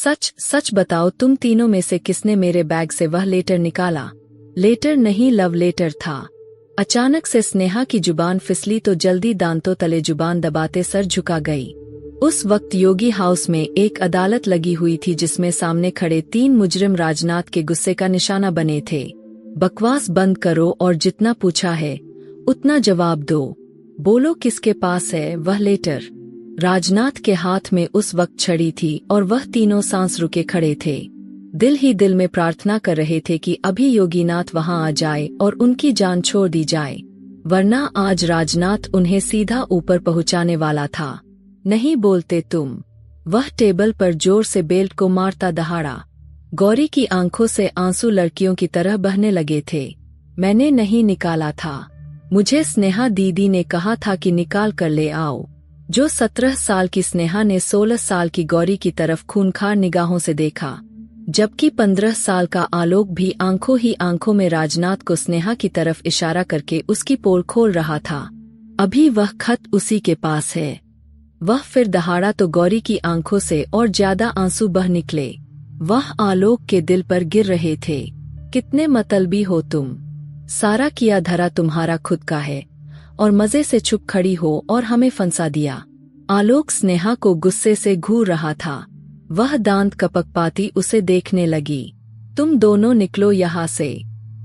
सच सच बताओ, तुम तीनों में से किसने मेरे बैग से वह लेटर निकाला? लेटर नहीं, लव लेटर था। अचानक से स्नेहा की जुबान फिसली तो जल्दी दांतों तले जुबान दबाते सर झुका गई। उस वक्त योगी हाउस में एक अदालत लगी हुई थी जिसमें सामने खड़े 3 मुजरिम राजनाथ के गुस्से का निशाना बने थे। बकवास बंद करो और जितना पूछा है उतना जवाब दो। बोलो किसके पास है वह लेटर? राजनाथ के हाथ में उस वक्त छड़ी थी और वह तीनों सांस रुके खड़े थे। दिल ही दिल में प्रार्थना कर रहे थे कि अभी योगीनाथ वहां आ जाए और उनकी जान छोड़ दी जाए, वरना आज राजनाथ उन्हें सीधा ऊपर पहुंचाने वाला था। नहीं बोलते तुम? वह टेबल पर जोर से बेल्ट को मारता दहाड़ा। गौरी की आंखों से आंसू लड़कियों की तरह बहने लगे थे। मैंने नहीं निकाला था, मुझे स्नेहा दीदी ने कहा था कि निकाल कर ले आओ। जो 17 साल की स्नेहा ने 16 साल की गौरी की तरफ खूंखार निगाहों से देखा, जबकि 15 साल का आलोक भी आंखों ही आंखों में राजनाथ को स्नेहा की तरफ इशारा करके उसकी पोल खोल रहा था। अभी वह खत उसी के पास है। वह फिर दहाड़ा तो गौरी की आंखों से और ज्यादा आंसू बह निकले। वह आलोक के दिल पर गिर रहे थे। कितने मतलबी हो तुम, सारा किया धरा तुम्हारा खुद का है और मजे से चुप खड़ी हो और हमें फंसा दिया। आलोक स्नेहा को गुस्से से घूर रहा था। वह दांत कपकपाती उसे देखने लगी। तुम दोनों निकलो यहाँ से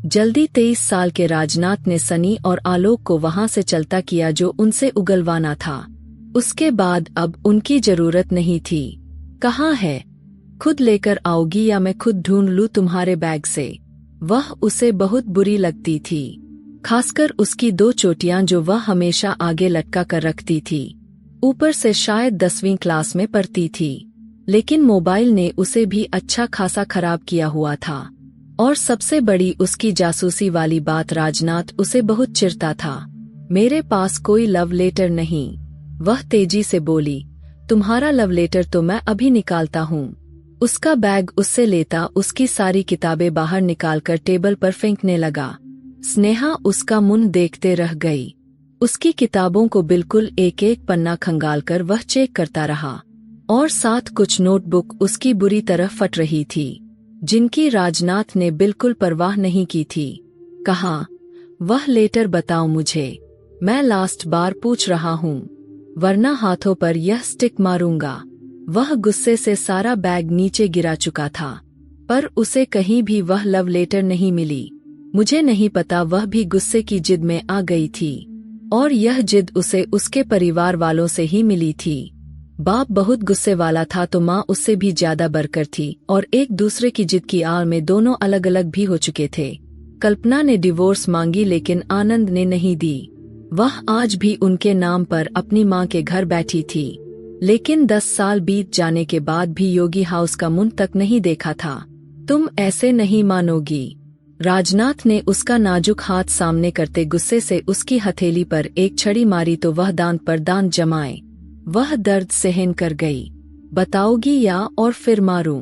जल्दी। 23 साल के राजनाथ ने सनी और आलोक को वहां से चलता किया जो उनसे उगलवाना था। उसके बाद अब उनकी जरूरत नहीं थी। कहाँ है? खुद लेकर आओगी या मैं खुद ढूंढ लूं तुम्हारे बैग से? वह उसे बहुत बुरी लगती थी, खासकर उसकी 2 चोटियां जो वह हमेशा आगे लटका कर रखती थी। ऊपर से शायद 10वीं क्लास में पढ़ती थी, लेकिन मोबाइल ने उसे भी अच्छा खासा खराब किया हुआ था। और सबसे बड़ी उसकी जासूसी वाली बात, राजनाथ उसे बहुत चिढ़ता था। मेरे पास कोई लव लेटर नहीं, वह तेजी से बोली। तुम्हारा लव लेटर तो मैं अभी निकालता हूँ। उसका बैग उससे लेता उसकी सारी किताबें बाहर निकालकर टेबल पर फेंकने लगा। स्नेहा उसका मुंह देखते रह गई। उसकी किताबों को बिल्कुल एक एक पन्ना खंगालकर वह चेक करता रहा और साथ कुछ नोटबुक उसकी बुरी तरह फट रही थी, जिनकी राजनाथ ने बिल्कुल परवाह नहीं की थी। कहा, वह लेटर बताओ मुझे, मैं लास्ट बार पूछ रहा हूँ, वरना हाथों पर यह स्टिक मारूंगा। वह गुस्से से सारा बैग नीचे गिरा चुका था, पर उसे कहीं भी वह लव लेटर नहीं मिली। मुझे नहीं पता, वह भी गुस्से की जिद में आ गई थी और यह जिद उसे उसके परिवार वालों से ही मिली थी। बाप बहुत गुस्से वाला था तो माँ उससे भी ज्यादा बरकर थी और एक दूसरे की जिद की आड़ में दोनों अलग अलग भी हो चुके थे। कल्पना ने डिवोर्स मांगी लेकिन आनंद ने नहीं दी। वह आज भी उनके नाम पर अपनी माँ के घर बैठी थी, लेकिन 10 साल बीत जाने के बाद भी योगी हाउस का मुंह तक नहीं देखा था। तुम ऐसे नहीं मानोगी। राजनाथ ने उसका नाजुक हाथ सामने करते गुस्से से उसकी हथेली पर एक छड़ी मारी तो वह दांत पर दांत जमाए। वह दर्द सहन कर गई। बताओगी या और फिर मारूं?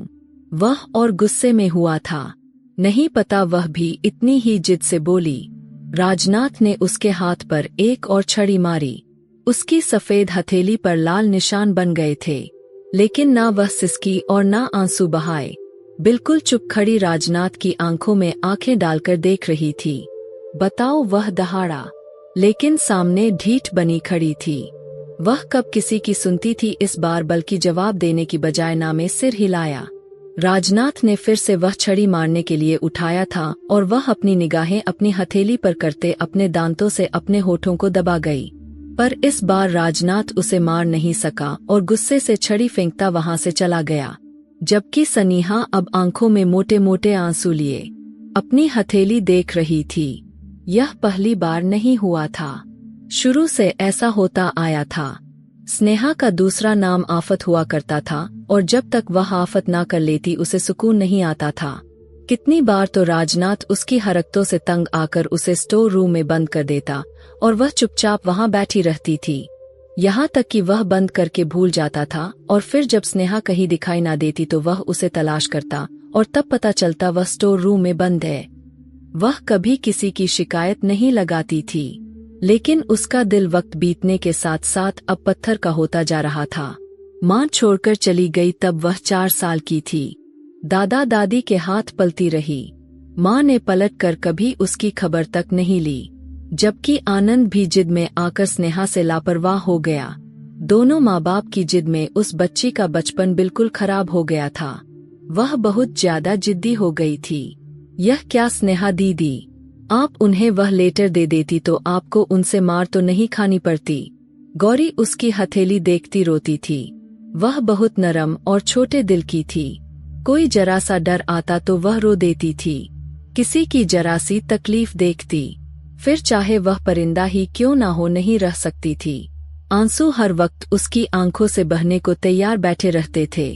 वह और गुस्से में हुआ था। नहीं पता, वह भी इतनी ही जिद से बोली। राजनाथ ने उसके हाथ पर एक और छड़ी मारी। उसकी सफेद हथेली पर लाल निशान बन गए थे, लेकिन ना वह सिसकी और ना आंसू बहाए। बिल्कुल चुप खड़ी राजनाथ की आंखों में आंखें डालकर देख रही थी। बताओ, वह दहाड़ा, लेकिन सामने ढीठ बनी खड़ी थी। वह कब किसी की सुनती थी इस बार, बल्कि जवाब देने की बजाय ना में सिर हिलाया। राजनाथ ने फिर से वह छड़ी मारने के लिए उठाया था और वह अपनी निगाहें अपनी हथेली पर करते अपने दांतों से अपने होठों को दबा गई। पर इस बार राजनाथ उसे मार नहीं सका और गुस्से से छड़ी फेंकता वहां से चला गया, जबकि सनीहा अब आंखों में मोटे मोटे आंसू लिए अपनी हथेली देख रही थी। यह पहली बार नहीं हुआ था, शुरू से ऐसा होता आया था। स्नेहा का दूसरा नाम आफत हुआ करता था और जब तक वह आफत ना कर लेती उसे सुकून नहीं आता था। कितनी बार तो राजनाथ उसकी हरकतों से तंग आकर उसे स्टोर रूम में बंद कर देता और वह चुपचाप वहां बैठी रहती थी, यहाँ तक कि वह बंद करके भूल जाता था और फिर जब स्नेहा कहीं दिखाई ना देती तो वह उसे तलाश करता और तब पता चलता वह स्टोर रूम में बंद है। वह कभी किसी की शिकायत नहीं लगाती थी, लेकिन उसका दिल वक्त बीतने के साथ साथ अब पत्थर का होता जा रहा था। माँ छोड़कर चली गई तब वह 4 साल की थी। दादा दादी के हाथ पलती रही। माँ ने पलटकर कभी उसकी खबर तक नहीं ली। जबकि आनंद भी जिद में आकर स्नेहा से लापरवाह हो गया। दोनों माँ बाप की जिद में उस बच्ची का बचपन बिल्कुल खराब हो गया था। वह बहुत ज्यादा जिद्दी हो गई थी। यह क्या स्नेहा दीदी, आप उन्हें वह लेटर दे देती तो आपको उनसे मार तो नहीं खानी पड़ती। गौरी उसकी हथेली देखती रोती थी। वह बहुत नरम और छोटे दिल की थी। कोई जरा सा डर आता तो वह रो देती थी। किसी की जरा सी तकलीफ देखती, फिर चाहे वह परिंदा ही क्यों ना हो नहीं रह सकती थी। आंसू हर वक्त उसकी आंखों से बहने को तैयार बैठे रहते थे।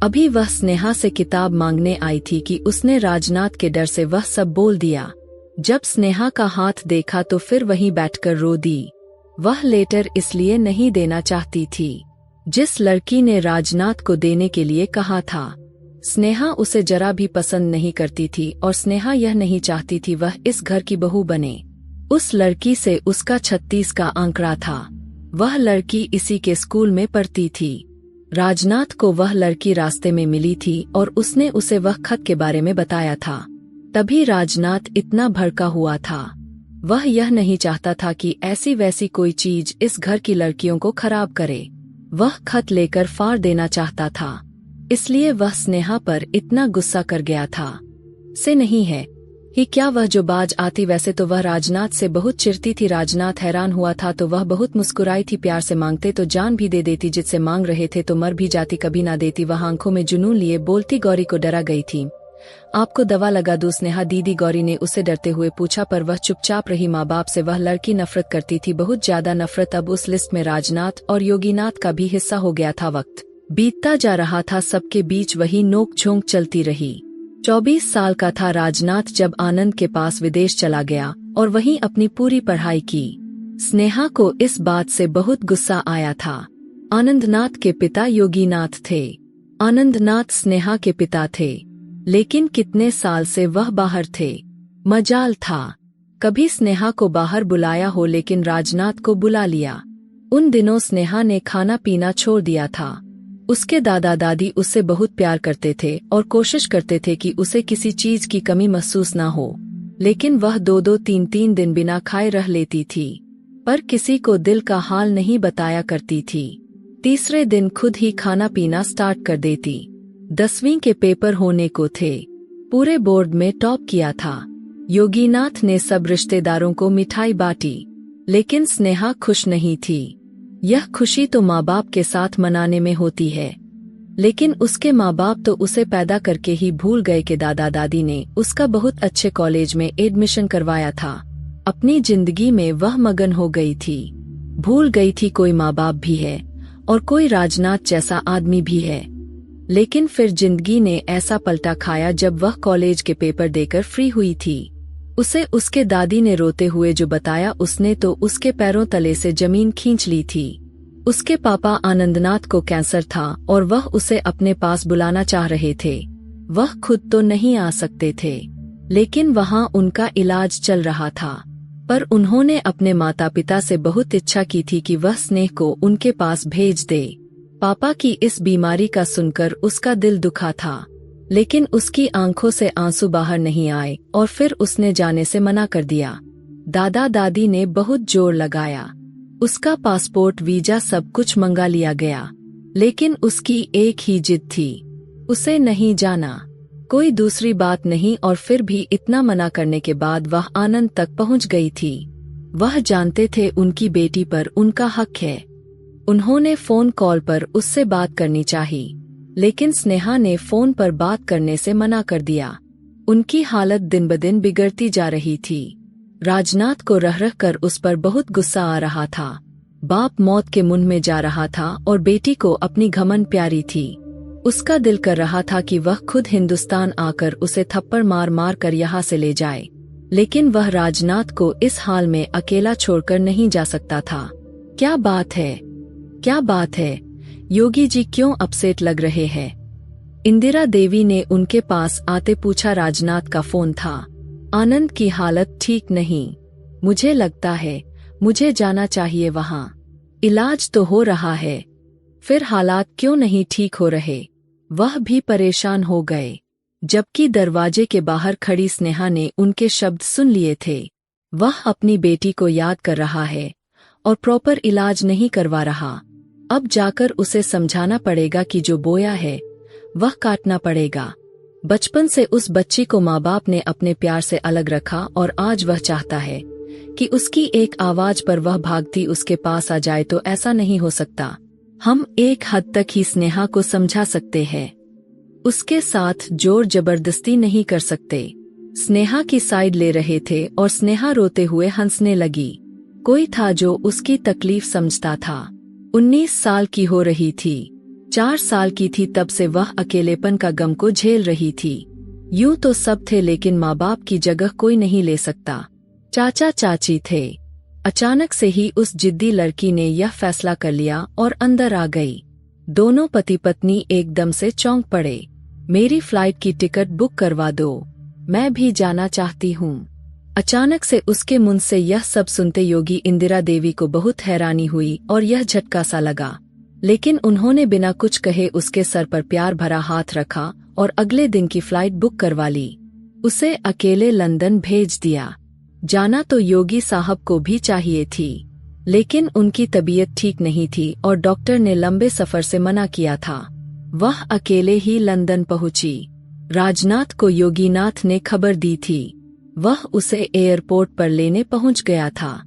अभी वह स्नेहा से किताब मांगने आई थी कि उसने राजनाथ के डर से वह सब बोल दिया। जब स्नेहा का हाथ देखा तो फिर वहीं बैठकर रो दी। वह लेटर इसलिए नहीं देना चाहती थी जिस लड़की ने राजनाथ को देने के लिए कहा था। स्नेहा उसे जरा भी पसंद नहीं करती थी और स्नेहा यह नहीं चाहती थी वह इस घर की बहू बने। उस लड़की से उसका 36 का आंकड़ा था। वह लड़की इसी के स्कूल में पढ़ती थी। राजनाथ को वह लड़की रास्ते में मिली थी और उसने उसे वह खत के बारे में बताया था। तभी राजनाथ इतना भड़का हुआ था। वह यह नहीं चाहता था कि ऐसी वैसी कोई चीज इस घर की लड़कियों को खराब करे। वह खत लेकर फाड़ देना चाहता था। इसलिए वह स्नेहा पर इतना गुस्सा कर गया था। से नहीं है ही क्या वह जो बाज आती, वैसे तो वह राजनाथ से बहुत चिढ़ती थी। राजनाथ हैरान हुआ था तो वह बहुत मुस्कुराई थी। प्यार से मांगते तो जान भी दे देती, जिससे मांग रहे थे तो मर भी जाती, कभी ना देती। वह आंखों में जुनून लिए बोलती, गौरी को डरा गई थी। आपको दवा लगा दूं स्नेहा दीदी, गौरी ने उसे डरते हुए पूछा, पर वह चुपचाप रही। माँ बाप से वह लड़की नफरत करती थी, बहुत ज्यादा नफरत। अब उस लिस्ट में राजनाथ और योगीनाथ का भी हिस्सा हो गया था। वक्त बीतता जा रहा था, सबके बीच वही नोक झोंक चलती रही। 24 साल का था राजनाथ जब आनंद के पास विदेश चला गया और वहीं अपनी पूरी पढ़ाई की। स्नेहा को इस बात से बहुत गुस्सा आया था। आनंदनाथ के पिता योगीनाथ थे। आनंदनाथ स्नेहा के पिता थे, लेकिन कितने साल से वह बाहर थे। मजाल था कभी स्नेहा को बाहर बुलाया हो, लेकिन राजनाथ को बुला लिया। उन दिनों स्नेहा ने खाना पीना छोड़ दिया था। उसके दादा दादी उससे बहुत प्यार करते थे और कोशिश करते थे कि उसे किसी चीज की कमी महसूस ना हो, लेकिन वह 2-2, 3-3 दिन बिना खाए रह लेती थी, पर किसी को दिल का हाल नहीं बताया करती थी। तीसरे दिन खुद ही खाना पीना स्टार्ट कर देती। 10वीं के पेपर होने को थे। पूरे बोर्ड में टॉप किया था। योगीनाथ ने सब रिश्तेदारों को मिठाई बांटी, लेकिन स्नेहा खुश नहीं थी। यह खुशी तो माँ बाप के साथ मनाने में होती है, लेकिन उसके माँ बाप तो उसे पैदा करके ही भूल गए कि दादा दादी ने उसका बहुत अच्छे कॉलेज में एडमिशन करवाया था। अपनी जिंदगी में वह मगन हो गई थी, भूल गई थी कोई माँ बाप भी है और कोई राजनाथ जैसा आदमी भी है। लेकिन फिर जिंदगी ने ऐसा पलटा खाया जब वह कॉलेज के पेपर देकर फ्री हुई थी। उसे उसके दादी ने रोते हुए जो बताया, उसने तो उसके पैरों तले से जमीन खींच ली थी। उसके पापा आनंदनाथ को कैंसर था और वह उसे अपने पास बुलाना चाह रहे थे। वह खुद तो नहीं आ सकते थे, लेकिन वहाँ उनका इलाज चल रहा था। पर उन्होंने अपने माता पिता से बहुत इच्छा की थी कि वह स्नेह को उनके पास भेज दे। पापा की इस बीमारी का सुनकर उसका दिल दुखा था, लेकिन उसकी आंखों से आंसू बाहर नहीं आए और फिर उसने जाने से मना कर दिया। दादा दादी ने बहुत जोर लगाया। उसका पासपोर्ट वीजा सब कुछ मंगा लिया गया, लेकिन उसकी एक ही जिद थी, उसे नहीं जाना। कोई दूसरी बात नहीं, और फिर भी इतना मना करने के बाद वह आनंद तक पहुंच गई थी। वह जानते थे उनकी बेटी पर उनका हक है। उन्होंने फोन कॉल पर उससे बात करनी चाहिए, लेकिन स्नेहा ने फोन पर बात करने से मना कर दिया। उनकी हालत दिन ब दिन बिगड़ती जा रही थी। राजनाथ को रह रह कर उस पर बहुत गुस्सा आ रहा था। बाप मौत के मुंह में जा रहा था और बेटी को अपनी घमंड प्यारी थी। उसका दिल कर रहा था कि वह खुद हिंदुस्तान आकर उसे थप्पड़ मार मार कर यहाँ से ले जाए, लेकिन वह राजनाथ को इस हाल में अकेला छोड़कर नहीं जा सकता था। क्या बात है, क्या बात है? योगी जी क्यों अपसेट लग रहे हैं? इंदिरा देवी ने उनके पास आते पूछा। राजनाथ का फोन था। आनंद की हालत ठीक नहीं, मुझे लगता है मुझे जाना चाहिए वहाँ। इलाज तो हो रहा है, फिर हालात क्यों नहीं ठीक हो रहे, वह भी परेशान हो गए। जबकि दरवाजे के बाहर खड़ी स्नेहा ने उनके शब्द सुन लिए थे। वह अपनी बेटी को याद कर रहा है और प्रॉपर इलाज नहीं करवा रहा। अब जाकर उसे समझाना पड़ेगा कि जो बोया है वह काटना पड़ेगा। बचपन से उस बच्ची को माँ बाप ने अपने प्यार से अलग रखा और आज वह चाहता है कि उसकी एक आवाज पर वह भागती उसके पास आ जाए, तो ऐसा नहीं हो सकता। हम एक हद तक ही स्नेहा को समझा सकते हैं, उसके साथ जोर जबरदस्ती नहीं कर सकते। स्नेहा की साइड ले रहे थे और स्नेहा रोते हुए हंसने लगी। कोई था जो उसकी तकलीफ समझता था। 19 साल की हो रही थी, 4 साल की थी तब से वह अकेलेपन का गम को झेल रही थी। यूं तो सब थे, लेकिन माँ बाप की जगह कोई नहीं ले सकता। चाचा चाची थे। अचानक से ही उस जिद्दी लड़की ने यह फैसला कर लिया और अंदर आ गई। दोनों पति पत्नी एकदम से चौंक पड़े। मेरी फ्लाइट की टिकट बुक करवा दो, मैं भी जाना चाहती हूँ। अचानक से उसके मुंह से यह सब सुनते योगी इंदिरा देवी को बहुत हैरानी हुई और यह झटका सा लगा। लेकिन उन्होंने बिना कुछ कहे उसके सर पर प्यार भरा हाथ रखा और अगले दिन की फ्लाइट बुक करवा ली। उसे अकेले लंदन भेज दिया। जाना तो योगी साहब को भी चाहिए थी, लेकिन उनकी तबीयत ठीक नहीं थी और डॉक्टर ने लंबे सफर से मना किया था। वह अकेले ही लंदन पहुंची। राजनाथ को योगीनाथ ने खबर दी थी। वह उसे एयरपोर्ट पर लेने पहुंच गया था।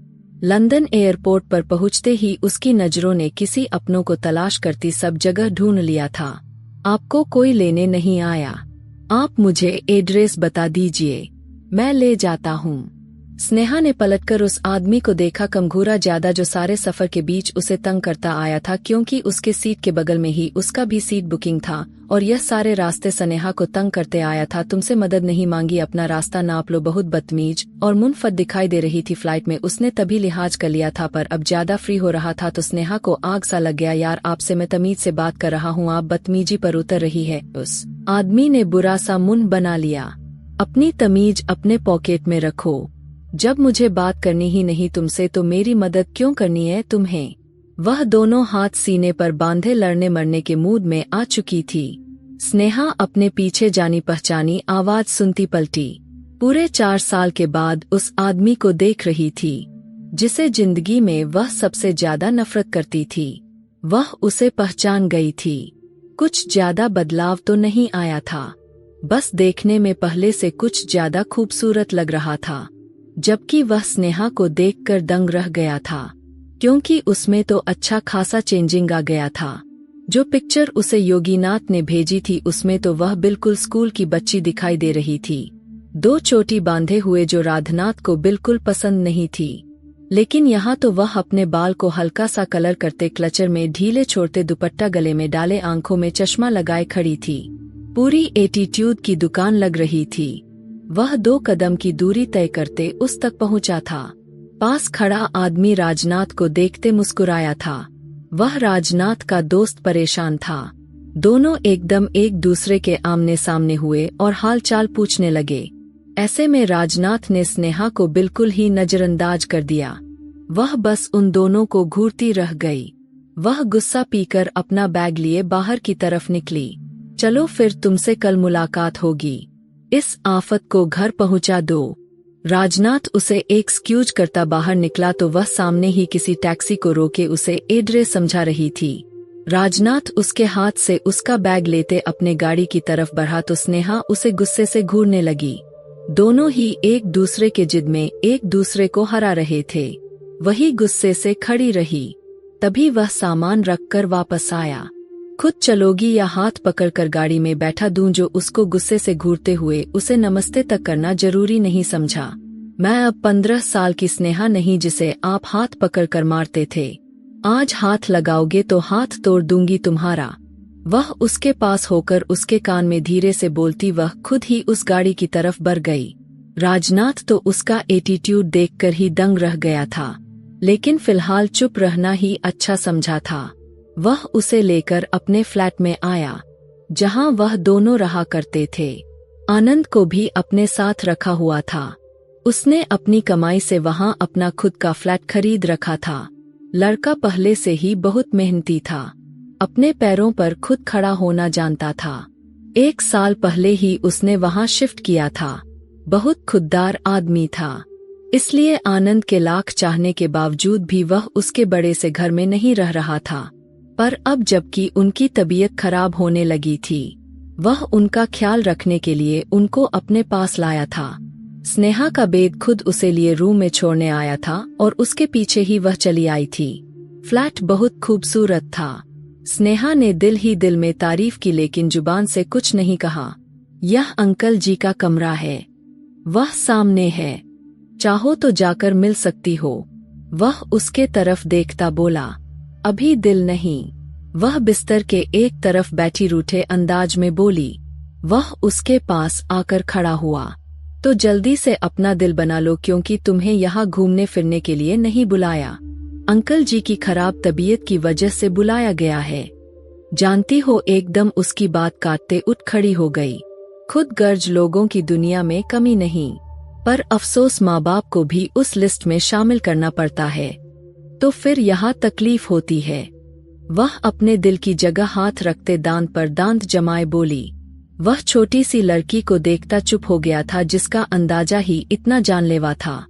लंदन एयरपोर्ट पर पहुंचते ही उसकी नजरों ने किसी अपनों को तलाश करती सब जगह ढूंढ लिया था। आपको कोई लेने नहीं आया, आप मुझे एड्रेस बता दीजिए, मैं ले जाता हूँ। स्नेहा ने पलटकर उस आदमी को देखा, कमघूरा ज्यादा, जो सारे सफर के बीच उसे तंग करता आया था, क्योंकि उसके सीट के बगल में ही उसका भी सीट बुकिंग था और यह सारे रास्ते स्नेहा को तंग करते आया था। तुमसे मदद नहीं मांगी, अपना रास्ता नाप लो। बहुत बदतमीज और मुनफत दिखाई दे रही थी फ्लाइट में। उसने तभी लिहाज कर लिया था, पर अब ज्यादा फ्री हो रहा था तो स्नेहा को आग सा लग गया। यार, आपसे मैं तमीज से बात कर रहा हूँ, आप बदतमीजी पर उतर रही है। उस आदमी ने बुरा सा मुंह बना लिया। अपनी तमीज अपने पॉकेट में रखो। जब मुझे बात करनी ही नहीं तुमसे तो मेरी मदद क्यों करनी है तुम्हें? वह दोनों हाथ सीने पर बांधे लड़ने मरने के मूड में आ चुकी थी। स्नेहा अपने पीछे जानी पहचानी आवाज सुनती पलटी। पूरे 4 साल के बाद उस आदमी को देख रही थी जिसे जिंदगी में वह सबसे ज्यादा नफरत करती थी। वह उसे पहचान गई थी। कुछ ज्यादा बदलाव तो नहीं आया था, बस देखने में पहले से कुछ ज्यादा खूबसूरत लग रहा था। जबकि वह स्नेहा को देखकर दंग रह गया था, क्योंकि उसमें तो अच्छा खासा चेंजिंग आ गया था। जो पिक्चर उसे योगीनाथ ने भेजी थी उसमें तो वह बिल्कुल स्कूल की बच्ची दिखाई दे रही थी। 2 चोटी बांधे हुए, जो राधनाथ को बिल्कुल पसंद नहीं थी। लेकिन यहाँ तो वह अपने बाल को हल्का सा कलर करते, क्लचर में ढीले छोड़ते, दुपट्टा गले में डाले, आंखों में चश्मा लगाए खड़ी थी। पूरी एटीट्यूड की दुकान लग रही थी। वह 2 कदम की दूरी तय करते उस तक पहुंचा था। पास खड़ा आदमी राजनाथ को देखते मुस्कुराया था। वह राजनाथ का दोस्त परेशान था। दोनों एकदम एक दूसरे के आमने सामने हुए और हालचाल पूछने लगे। ऐसे में राजनाथ ने स्नेहा को बिल्कुल ही नजरअंदाज कर दिया। वह बस उन दोनों को घूरती रह गई। वह गुस्सा पीकर अपना बैग लिए बाहर की तरफ निकली। चलो फिर, तुमसे कल मुलाकात होगी, इस आफत को घर पहुंचा दो। राजनाथ उसे एक्सक्यूज करता बाहर निकला तो वह सामने ही किसी टैक्सी को रोके उसे एड्रेस समझा रही थी। राजनाथ उसके हाथ से उसका बैग लेते अपने गाड़ी की तरफ बढ़ा तो स्नेहा उसे गुस्से से घूरने लगी। दोनों ही एक दूसरे के जिद में एक दूसरे को हरा रहे थे। वही गुस्से से खड़ी रही। तभी वह सामान रखकर वापस आया। खुद चलोगी या हाथ पकड़कर गाड़ी में बैठा दूं? जो उसको गुस्से से घूरते हुए उसे नमस्ते तक करना जरूरी नहीं समझा। मैं अब 15 साल की स्नेहा नहीं जिसे आप हाथ पकड़कर मारते थे। आज हाथ लगाओगे तो हाथ तोड़ दूंगी तुम्हारा। वह उसके पास होकर उसके कान में धीरे से बोलती वह खुद ही उस गाड़ी की तरफ बढ़ गई। राजनाथ तो उसका एटीट्यूड देखकर ही दंग रह गया था, लेकिन फिलहाल चुप रहना ही अच्छा समझा था। वह उसे लेकर अपने फ्लैट में आया, जहां वह दोनों रहा करते थे। आनंद को भी अपने साथ रखा हुआ था। उसने अपनी कमाई से वहां अपना खुद का फ्लैट खरीद रखा था। लड़का पहले से ही बहुत मेहनती था। अपने पैरों पर खुद खड़ा होना जानता था। 1 साल पहले ही उसने वहां शिफ्ट किया था। बहुत खुददार आदमी था, इसलिए आनंद के लाख चाहने के बावजूद भी वह उसके बड़े से घर में नहीं रह रहा था। पर अब जबकि उनकी तबीयत खराब होने लगी थी, वह उनका ख्याल रखने के लिए उनको अपने पास लाया था। स्नेहा का बेद खुद उसे लिए रूम में छोड़ने आया था और उसके पीछे ही वह चली आई थी। फ्लैट बहुत खूबसूरत था। स्नेहा ने दिल ही दिल में तारीफ की, लेकिन जुबान से कुछ नहीं कहा। यह अंकल जी का कमरा है, वह सामने है, चाहो तो जाकर मिल सकती हो। वह उसके तरफ देखता बोला, अभी दिल नहीं। वह बिस्तर के एक तरफ बैठी रूठे अंदाज में बोली। वह उसके पास आकर खड़ा हुआ, तो जल्दी से अपना दिल बना लो, क्योंकि तुम्हें यहाँ घूमने फिरने के लिए नहीं बुलाया, अंकल जी की खराब तबीयत की वजह से बुलाया गया है। जानती हो, एकदम उसकी बात काटते उठ खड़ी हो गई। खुद गर्ज लोगों की दुनिया में कमी नहीं, पर अफसोस माँ बाप को भी उस लिस्ट में शामिल करना पड़ता है, तो फिर यहाँ तकलीफ होती है। वह अपने दिल की जगह हाथ रखते दांत पर दांत जमाए बोली। वह छोटी सी लड़की को देखता चुप हो गया था, जिसका अंदाजा ही इतना जानलेवा था।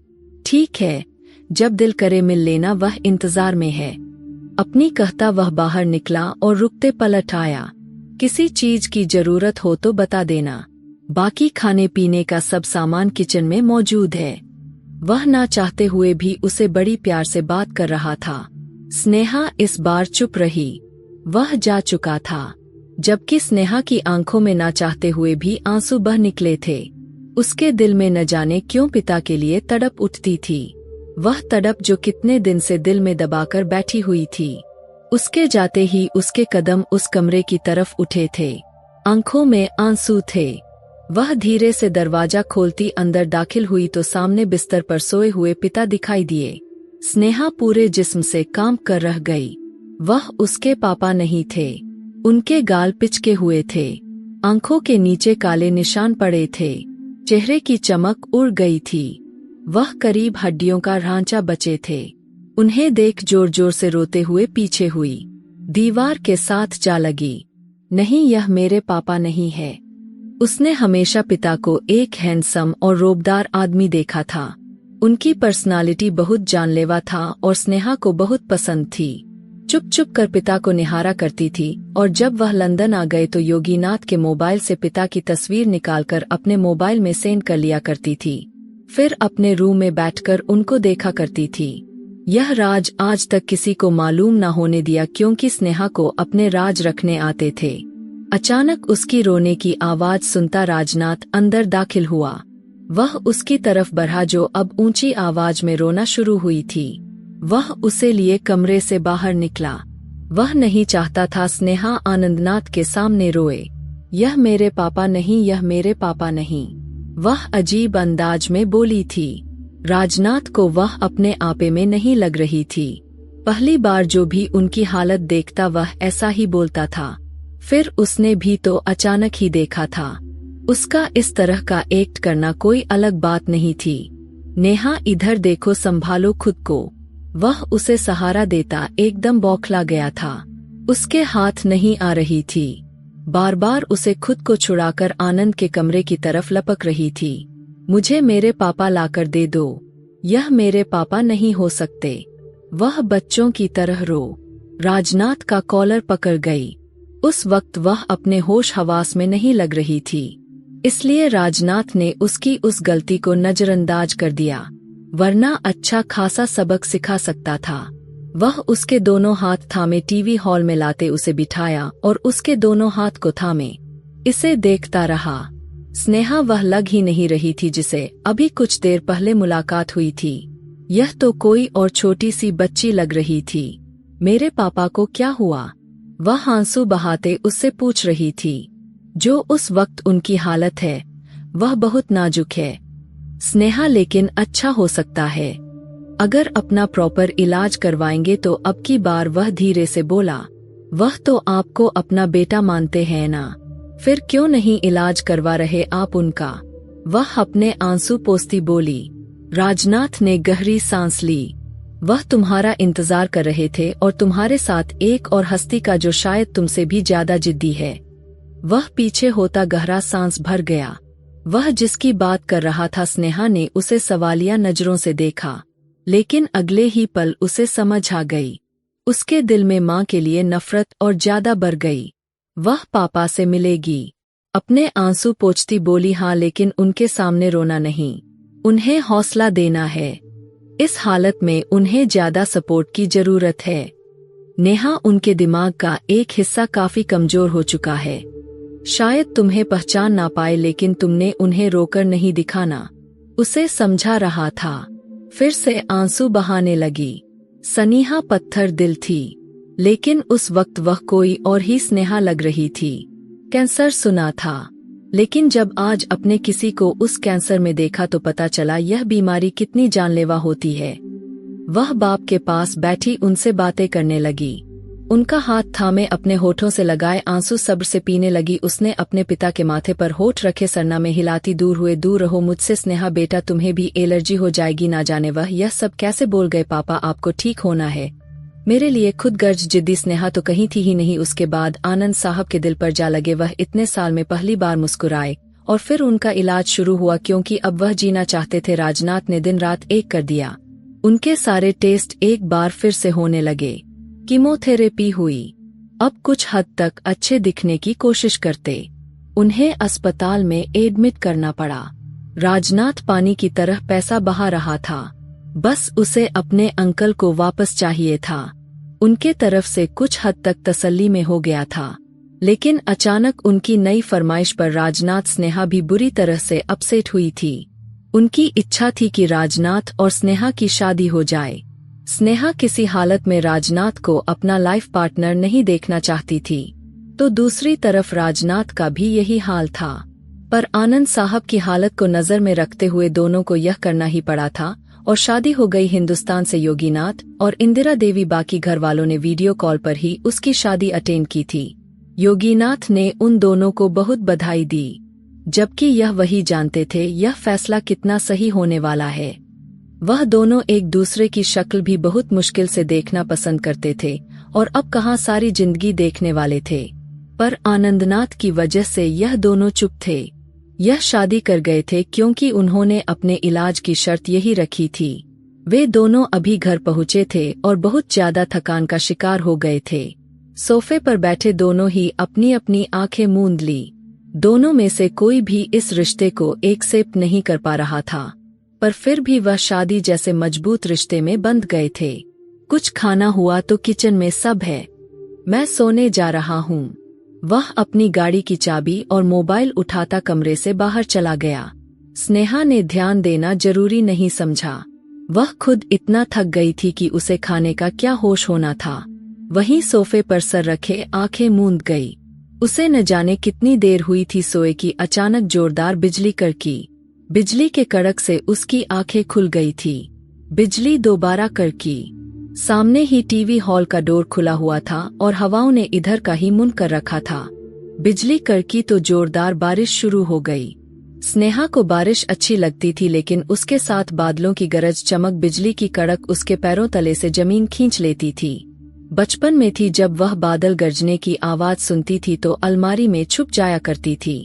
ठीक है, जब दिल करे मिल लेना, वह इंतजार में है, अपनी कहता वह बाहर निकला और रुकते पलट आया। किसी चीज की जरूरत हो तो बता देना, बाकी खाने पीने का सब सामान किचन में मौजूद है। वह ना चाहते हुए भी उसे बड़ी प्यार से बात कर रहा था। स्नेहा इस बार चुप रही। वह जा चुका था, जबकि स्नेहा की आंखों में ना चाहते हुए भी आंसू बह निकले थे। उसके दिल में न जाने क्यों पिता के लिए तड़प उठती थी। वह तड़प जो कितने दिन से दिल में दबाकर बैठी हुई थी। उसके जाते ही उसके कदम उस कमरे की तरफ उठे थे, आंखों में आंसू थे। वह धीरे से दरवाजा खोलती अंदर दाखिल हुई तो सामने बिस्तर पर सोए हुए पिता दिखाई दिए। स्नेहा पूरे जिस्म से कांप कर रह गई। वह उसके पापा नहीं थे। उनके गाल पिचके हुए थे, आंखों के नीचे काले निशान पड़े थे, चेहरे की चमक उड़ गई थी। वह करीब हड्डियों का ढांचा बचे थे। उन्हें देख जोर जोर से रोते हुए पीछे हुई, दीवार के साथ जा लगी। नहीं, यह मेरे पापा नहीं है। उसने हमेशा पिता को एक हैंडसम और रोबदार आदमी देखा था। उनकी पर्सनालिटी बहुत जानलेवा था और स्नेहा को बहुत पसंद थी। चुप चुप कर पिता को निहारा करती थी, और जब वह लंदन आ गए तो योगीनाथ के मोबाइल से पिता की तस्वीर निकालकर अपने मोबाइल में सेंड कर लिया करती थी। फिर अपने रूम में बैठकर उनको देखा करती थी। यह राज आज तक किसी को मालूम न होने दिया, क्योंकि स्नेहा को अपने राज रखने आते थे। अचानक उसकी रोने की आवाज सुनता राजनाथ अंदर दाखिल हुआ। वह उसकी तरफ बढ़ा, जो अब ऊंची आवाज में रोना शुरू हुई थी। वह उसे लिए कमरे से बाहर निकला। वह नहीं चाहता था स्नेहा आनंदनाथ के सामने रोए। यह मेरे पापा नहीं, यह मेरे पापा नहीं, वह अजीब अंदाज में बोली थी। राजनाथ को वह अपने आपे में नहीं लग रही थी। पहली बार जो भी उनकी हालत देखता वह ऐसा ही बोलता था। फिर उसने भी तो अचानक ही देखा था। उसका इस तरह का एक्ट करना कोई अलग बात नहीं थी। नेहा, इधर देखो, संभालो खुद को। वह उसे सहारा देता एकदम बौखला गया था। उसके हाथ नहीं आ रही थी। बार बार उसे खुद को छुड़ाकर आनंद के कमरे की तरफ लपक रही थी। मुझे मेरे पापा लाकर दे दो। यह मेरे पापा नहीं हो सकते। वह बच्चों की तरह रो राजनाथ का कॉलर पकड़ गई। उस वक्त वह अपने होश हवास में नहीं लग रही थी, इसलिए राजनाथ ने उसकी उस गलती को नजरअंदाज कर दिया, वरना अच्छा खासा सबक सिखा सकता था। वह उसके दोनों हाथ थामे टीवी हॉल में लाते उसे बिठाया और उसके दोनों हाथ को थामे इसे देखता रहा। स्नेहा वह लग ही नहीं रही थी जिसे अभी कुछ देर पहले मुलाकात हुई थी। यह तो कोई और छोटी सी बच्ची लग रही थी। मेरे पापा को क्या हुआ? वह आंसू बहाते उससे पूछ रही थी। जो उस वक्त उनकी हालत है वह बहुत नाजुक है स्नेहा, लेकिन अच्छा हो सकता है अगर अपना प्रॉपर इलाज करवाएंगे तो। अब की बार वह धीरे से बोला, वह तो आपको अपना बेटा मानते हैं ना, फिर क्यों नहीं इलाज करवा रहे आप उनका? वह अपने आंसू पोंछती बोली। राजनाथ ने गहरी सांस ली। वह तुम्हारा इंतजार कर रहे थे और तुम्हारे साथ एक और हस्ती का जो शायद तुमसे भी ज्यादा जिद्दी है। वह पीछे होता गहरा सांस भर गया। वह जिसकी बात कर रहा था, स्नेहा ने उसे सवालिया नजरों से देखा, लेकिन अगले ही पल उसे समझ आ गई। उसके दिल में माँ के लिए नफरत और ज्यादा बढ़ गई। वह पापा से मिलेगी। अपने आंसू पोंछती बोली, हाँ, लेकिन उनके सामने रोना नहीं, उन्हें हौसला देना है। इस हालत में उन्हें ज्यादा सपोर्ट की जरूरत है। नेहा, उनके दिमाग का एक हिस्सा काफी कमजोर हो चुका है। शायद तुम्हें पहचान ना पाए, लेकिन तुमने उन्हें रोकर नहीं दिखाना, उसे समझा रहा था। फिर से आंसू बहाने लगी। सनीहा पत्थर दिल थी, लेकिन उस वक्त वह कोई और ही स्नेहा लग रही थी। कैंसर सुना था, लेकिन जब आज अपने किसी को उस कैंसर में देखा तो पता चला यह बीमारी कितनी जानलेवा होती है। वह बाप के पास बैठी उनसे बातें करने लगी। उनका हाथ थामे अपने होठों से लगाए आंसू सब्र से पीने लगी। उसने अपने पिता के माथे पर होठ रखे सरना में हिलाती, दूर हुए, दूर रहो मुझसे स्नेहा बेटा, तुम्हें भी एलर्जी हो जाएगी। ना जाने वह यह सब कैसे बोल गए। पापा, आपको ठीक होना है, मेरे लिए खुद गर्ज जिद्दी स्नेहा तो कहीं थी ही नहीं। उसके बाद आनंद साहब के दिल पर जा लगे। वह इतने साल में पहली बार मुस्कुराए और फिर उनका इलाज शुरू हुआ, क्योंकि अब वह जीना चाहते थे। राजनाथ ने दिन रात एक कर दिया। उनके सारे टेस्ट एक बार फिर से होने लगे। कीमोथेरेपी हुई। अब कुछ हद तक अच्छे दिखने की कोशिश करते। उन्हें अस्पताल में एडमिट करना पड़ा। राजनाथ पानी की तरह पैसा बहा रहा था। बस उसे अपने अंकल को वापस चाहिए था। उनके तरफ से कुछ हद तक तसल्ली में हो गया था, लेकिन अचानक उनकी नई फरमाइश पर राजनाथ स्नेहा भी बुरी तरह से अपसेट हुई थी। उनकी इच्छा थी कि राजनाथ और स्नेहा की शादी हो जाए। स्नेहा किसी हालत में राजनाथ को अपना लाइफ पार्टनर नहीं देखना चाहती थी, तो दूसरी तरफ राजनाथ का भी यही हाल था। पर आनंद साहब की हालत को नजर में रखते हुए दोनों को यह करना ही पड़ा था और शादी हो गई हिंदुस्तान से। योगीनाथ और इंदिरा देवी, बाकी घर वालों ने वीडियो कॉल पर ही उसकी शादी अटेंड की थी। योगीनाथ ने उन दोनों को बहुत बधाई दी, जबकि यह वही जानते थे यह फैसला कितना सही होने वाला है। वह दोनों एक दूसरे की शक्ल भी बहुत मुश्किल से देखना पसंद करते थे और अब कहाँ सारी जिंदगी देखने वाले थे। पर आनंदनाथ की वजह से यह दोनों चुप थे। यह शादी कर गए थे क्योंकि उन्होंने अपने इलाज की शर्त यही रखी थी। वे दोनों अभी घर पहुँचे थे और बहुत ज्यादा थकान का शिकार हो गए थे। सोफे पर बैठे दोनों ही अपनी अपनी आंखें मूंद ली। दोनों में से कोई भी इस रिश्ते को एक्सेप्ट नहीं कर पा रहा था, पर फिर भी वह शादी जैसे मजबूत रिश्ते में बंध गए थे। कुछ खाना हुआ तो किचन में सब है, मैं सोने जा रहा हूँ। वह अपनी गाड़ी की चाबी और मोबाइल उठाता कमरे से बाहर चला गया। स्नेहा ने ध्यान देना जरूरी नहीं समझा। वह खुद इतना थक गई थी कि उसे खाने का क्या होश होना था। वहीं सोफे पर सर रखे आंखें मूंद गई। उसे न जाने कितनी देर हुई थी सोए कि अचानक जोरदार बिजली कड़की। बिजली के कड़क से उसकी आंखें खुल गई थी। बिजली दोबारा कड़की। सामने ही टीवी हॉल का डोर खुला हुआ था और हवाओं ने इधर का ही मुंह कर रखा था। बिजली कड़की तो जोरदार बारिश शुरू हो गई। स्नेहा को बारिश अच्छी लगती थी, लेकिन उसके साथ बादलों की गरज, चमक, बिजली की कड़क उसके पैरों तले से जमीन खींच लेती थी। बचपन में थी जब वह बादल गरजने की आवाज सुनती थी तो अलमारी में छुप जाया करती थी।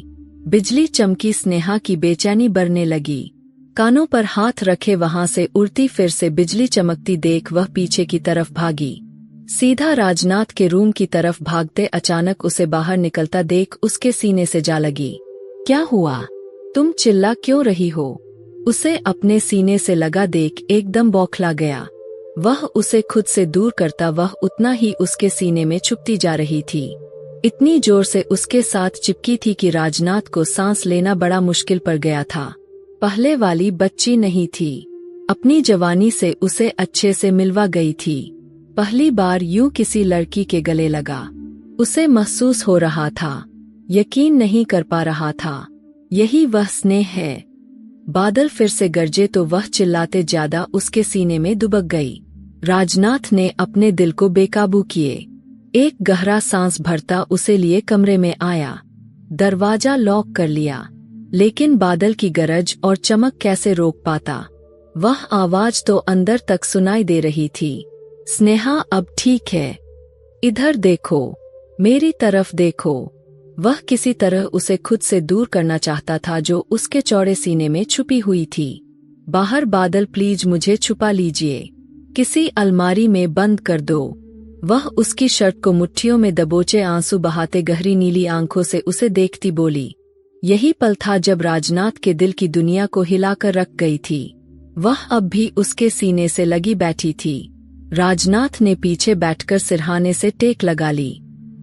बिजली चमकी, स्नेहा की बेचैनी बढ़ने लगी। कानों पर हाथ रखे वहां से उड़ती फिर से बिजली चमकती देख वह पीछे की तरफ भागी, सीधा राजनाथ के रूम की तरफ भागते अचानक उसे बाहर निकलता देख उसके सीने से जा लगी। क्या हुआ, तुम चिल्ला क्यों रही हो? उसे अपने सीने से लगा देख एकदम बौखला गया। वह उसे खुद से दूर करता वह उतना ही उसके सीने में छुपती जा रही थी। इतनी जोर से उसके साथ चिपकी थी कि राजनाथ को सांस लेना बड़ा मुश्किल पड़ गया था। पहले वाली बच्ची नहीं थी, अपनी जवानी से उसे अच्छे से मिलवा गई थी। पहली बार यूं किसी लड़की के गले लगा। उसे महसूस हो रहा था, यकीन नहीं कर पा रहा था, यही वह स्नेह है। बादल फिर से गरजे तो वह चिल्लाते ज्यादा उसके सीने में दुबक गई। राजनाथ ने अपने दिल को बेकाबू किए। एक गहरा सांस भरता उसे लिए कमरे में आया। दरवाजा लॉक कर लिया, लेकिन बादल की गरज और चमक कैसे रोक पाता। वह आवाज तो अंदर तक सुनाई दे रही थी। स्नेहा अब ठीक है, इधर देखो, मेरी तरफ देखो। वह किसी तरह उसे खुद से दूर करना चाहता था जो उसके चौड़े सीने में छुपी हुई थी। बाहर बादल, प्लीज मुझे छुपा लीजिए, किसी अलमारी में बंद कर दो। वह उसकी शर्ट को मुट्ठियों में दबोचे आंसू बहाते गहरी नीली आंखों से उसे देखती बोली। यही पल था जब राजनाथ के दिल की दुनिया को हिलाकर रख गई थी। वह अब भी उसके सीने से लगी बैठी थी। राजनाथ ने पीछे बैठकर सिरहाने से टेक लगा ली।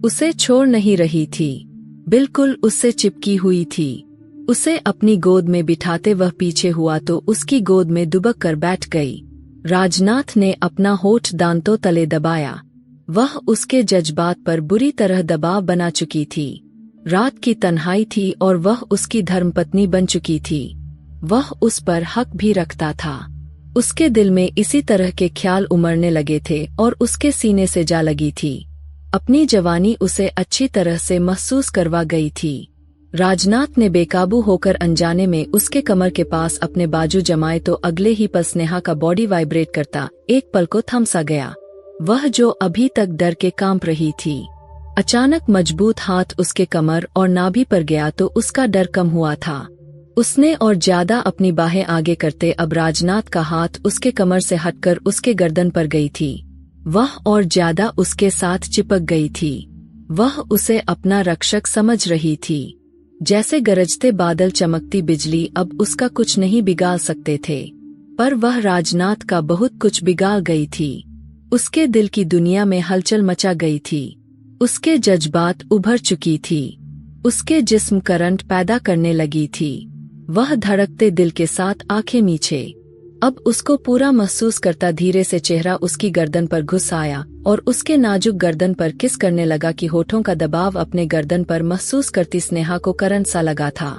उसे छोड़ नहीं रही थी, बिल्कुल उससे चिपकी हुई थी। उसे अपनी गोद में बिठाते वह पीछे हुआ तो उसकी गोद में दुबक कर बैठ गई। राजनाथ ने अपना होठ दांतों तले दबाया। वह उसके जज्बात पर बुरी तरह दबाव बना चुकी थी। रात की तन्हाई थी और वह उसकी धर्मपत्नी बन चुकी थी। वह उस पर हक भी रखता था। उसके दिल में इसी तरह के ख्याल उमड़ने लगे थे और उसके सीने से जा लगी थी। अपनी जवानी उसे अच्छी तरह से महसूस करवा गई थी। राजनाथ ने बेकाबू होकर अनजाने में उसके कमर के पास अपने बाजू जमाए तो अगले ही पल स्नेहा का बॉडी वाइब्रेट करता एक पल को थम सा गया। वह जो अभी तक डर के कांप रही थी, अचानक मजबूत हाथ उसके कमर और नाभि पर गया तो उसका डर कम हुआ था। उसने और ज्यादा अपनी बाहें आगे करते अब राजनाथ का हाथ उसके कमर से हटकर उसके गर्दन पर गई थी। वह और ज्यादा उसके साथ चिपक गई थी। वह उसे अपना रक्षक समझ रही थी। जैसे गरजते बादल, चमकती बिजली अब उसका कुछ नहीं बिगाड़ सकते थे। पर वह राजनाथ का बहुत कुछ बिगाड़ गई थी। उसके दिल की दुनिया में हलचल मचा गई थी। उसके जज्बात उभर चुकी थी। उसके जिस्म करंट पैदा करने लगी थी। वह धड़कते दिल के साथ आंखें मीचे। अब उसको पूरा महसूस करता धीरे से चेहरा उसकी गर्दन पर घुस आया और उसके नाजुक गर्दन पर किस करने लगा कि होठों का दबाव अपने गर्दन पर महसूस करती स्नेहा को करंट सा लगा था।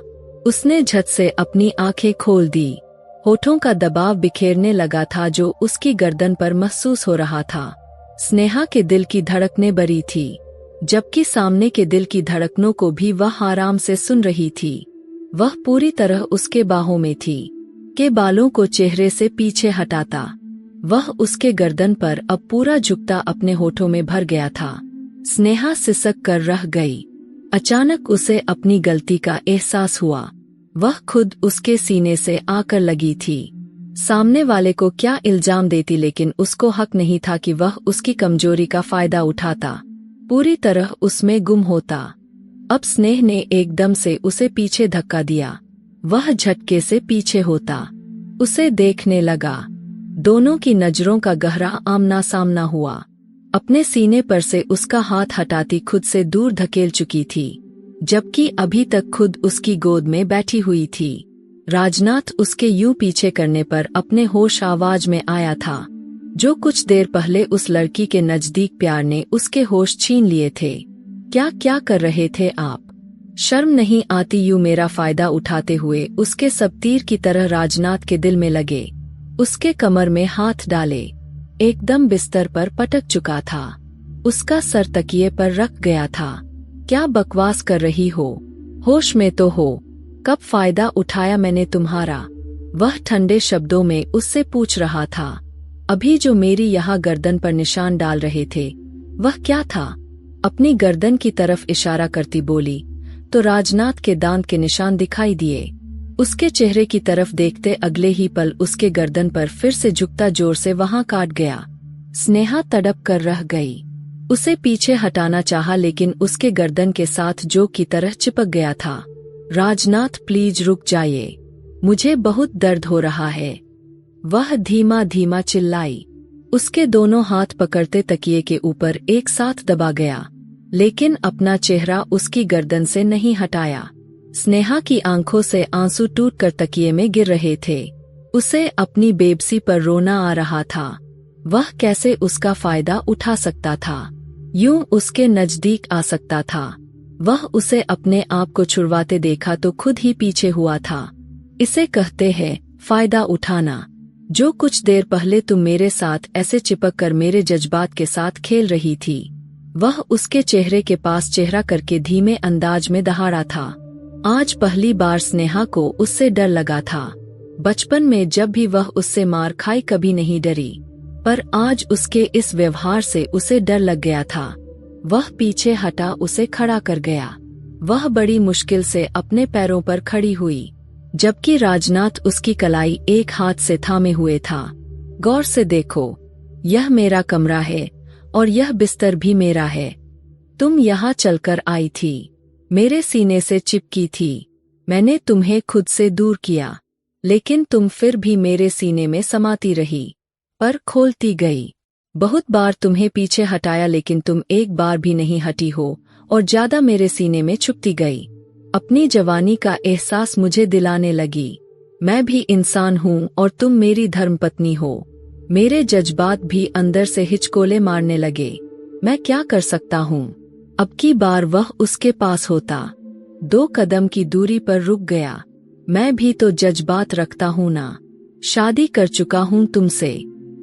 उसने झट से अपनी आंखें खोल दी। होठों का दबाव बिखेरने लगा था जो उसकी गर्दन पर महसूस हो रहा था। स्नेहा के दिल की धड़कनें बरी थी, जबकि सामने के दिल की धड़कनों को भी वह आराम से सुन रही थी। वह पूरी तरह उसके बाहों में थी, के बालों को चेहरे से पीछे हटाता। वह उसके गर्दन पर अब पूरा झुकता अपने होठों में भर गया था। स्नेहा सिसक कर रह गई। अचानक उसे अपनी गलती का एहसास हुआ। वह खुद उसके सीने से आकर लगी थी। सामने वाले को क्या इल्जाम देती, लेकिन उसको हक नहीं था कि वह उसकी कमजोरी का फायदा उठाता, पूरी तरह उसमें गुम होता। अब स्नेह ने एकदम से उसे पीछे धक्का दिया। वह झटके से पीछे होता, उसे देखने लगा। दोनों की नजरों का गहरा आमना सामना हुआ। अपने सीने पर से उसका हाथ हटाती खुद से दूर धकेल चुकी थी, जबकि अभी तक खुद उसकी गोद में बैठी हुई थी। राजनाथ उसके यूं पीछे करने पर अपने होश आवाज में आया था। जो कुछ देर पहले उस लड़की के नजदीक प्यार ने उसके होश छीन लिए थे। क्या क्या कर रहे थे आप? शर्म नहीं आती यूं मेरा फायदा उठाते हुए? उसके सब तीर की तरह राजनाथ के दिल में लगे। उसके कमर में हाथ डाले, एकदम बिस्तर पर पटक चुका था। उसका सर तकिए पर रख गया था। क्या बकवास कर रही हो? होश में तो हो। कब फायदा उठाया मैंने तुम्हारा? वह ठंडे शब्दों में उससे पूछ रहा था। अभी जो मेरी यहाँ गर्दन पर निशान डाल रहे थे, वह क्या था? अपनी गर्दन की तरफ इशारा करती बोली तो राजनाथ के दांत के निशान दिखाई दिए। उसके चेहरे की तरफ देखते अगले ही पल उसके गर्दन पर फिर से झुकता जोर से वहां काट गया। स्नेहा तड़प कर रह गई। उसे पीछे हटाना चाहा, लेकिन उसके गर्दन के साथ जोक की तरह चिपक गया था। राजनाथ प्लीज रुक जाइए, मुझे बहुत दर्द हो रहा है, वह धीमा धीमा चिल्लाई। उसके दोनों हाथ पकड़ते तकिए के ऊपर एक साथ दबा गया, लेकिन अपना चेहरा उसकी गर्दन से नहीं हटाया। स्नेहा की आंखों से आंसू टूटकर तकिए में गिर रहे थे। उसे अपनी बेबसी पर रोना आ रहा था। वह कैसे उसका फायदा उठा सकता था, यूं उसके नजदीक आ सकता था। वह उसे अपने आप को छुड़वाते देखा तो खुद ही पीछे हुआ था। इसे कहते हैं फायदा उठाना। जो कुछ देर पहले तुम मेरे साथ ऐसे चिपक कर मेरे जज्बात के साथ खेल रही थी, वह उसके चेहरे के पास चेहरा करके धीमे अंदाज में दहाड़ा था। आज पहली बार स्नेहा को उससे डर लगा था। बचपन में जब भी वह उससे मार खाई कभी नहीं डरी, पर आज उसके इस व्यवहार से उसे डर लग गया था। वह पीछे हटा उसे खड़ा कर गया। वह बड़ी मुश्किल से अपने पैरों पर खड़ी हुई, जबकि राजनाथ उसकी कलाई एक हाथ से थामे हुए था। गौर से देखो, यह मेरा कमरा है और यह बिस्तर भी मेरा है। तुम यहाँ चलकर आई थी, मेरे सीने से चिपकी थी। मैंने तुम्हें खुद से दूर किया, लेकिन तुम फिर भी मेरे सीने में समाती रही, पर खोलती गई। बहुत बार तुम्हें पीछे हटाया, लेकिन तुम एक बार भी नहीं हटी हो और ज्यादा मेरे सीने में छुपती गई। अपनी जवानी का एहसास मुझे दिलाने लगी। मैं भी इंसान हूँ और तुम मेरी धर्मपत्नी हो। मेरे जज्बात भी अंदर से हिचकोले मारने लगे। मैं क्या कर सकता हूँ? अब की बार वह उसके पास होता। 2 कदम की दूरी पर रुक गया। मैं भी तो जज्बात रखता हूँ ना। शादी कर चुका हूँ तुमसे।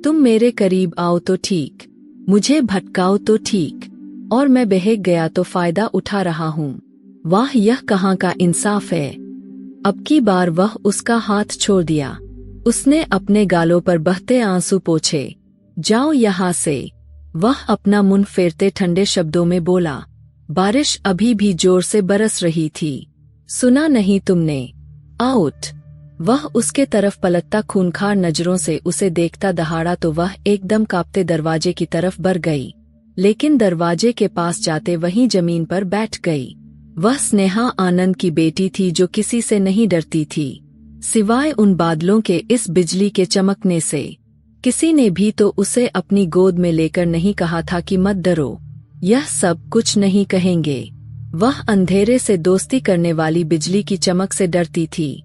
तुम मेरे करीब आओ तो ठीक, मुझे भटकाओ तो ठीक, और मैं बहक गया तो फायदा उठा रहा हूँ। वाह, यह कहाँ का इंसाफ है। अब की बार वह उसका हाथ छोड़ दिया। उसने अपने गालों पर बहते आंसू पोंछे। जाओ यहाँ से। वह अपना मुंह फेरते ठंडे शब्दों में बोला। बारिश अभी भी जोर से बरस रही थी। सुना नहीं तुमने? आउट। वह उसके तरफ पलटता खूंखार नजरों से उसे देखता दहाड़ा तो वह एकदम कांपते दरवाजे की तरफ बढ़ गई, लेकिन दरवाजे के पास जाते वहीं जमीन पर बैठ गई। वह स्नेहा आनंद की बेटी थी जो किसी से नहीं डरती थी, सिवाय उन बादलों के इस बिजली के चमकने से। किसी ने भी तो उसे अपनी गोद में लेकर नहीं कहा था कि मत डरो, यह सब कुछ नहीं कहेंगे। वह अंधेरे से दोस्ती करने वाली बिजली की चमक से डरती थी।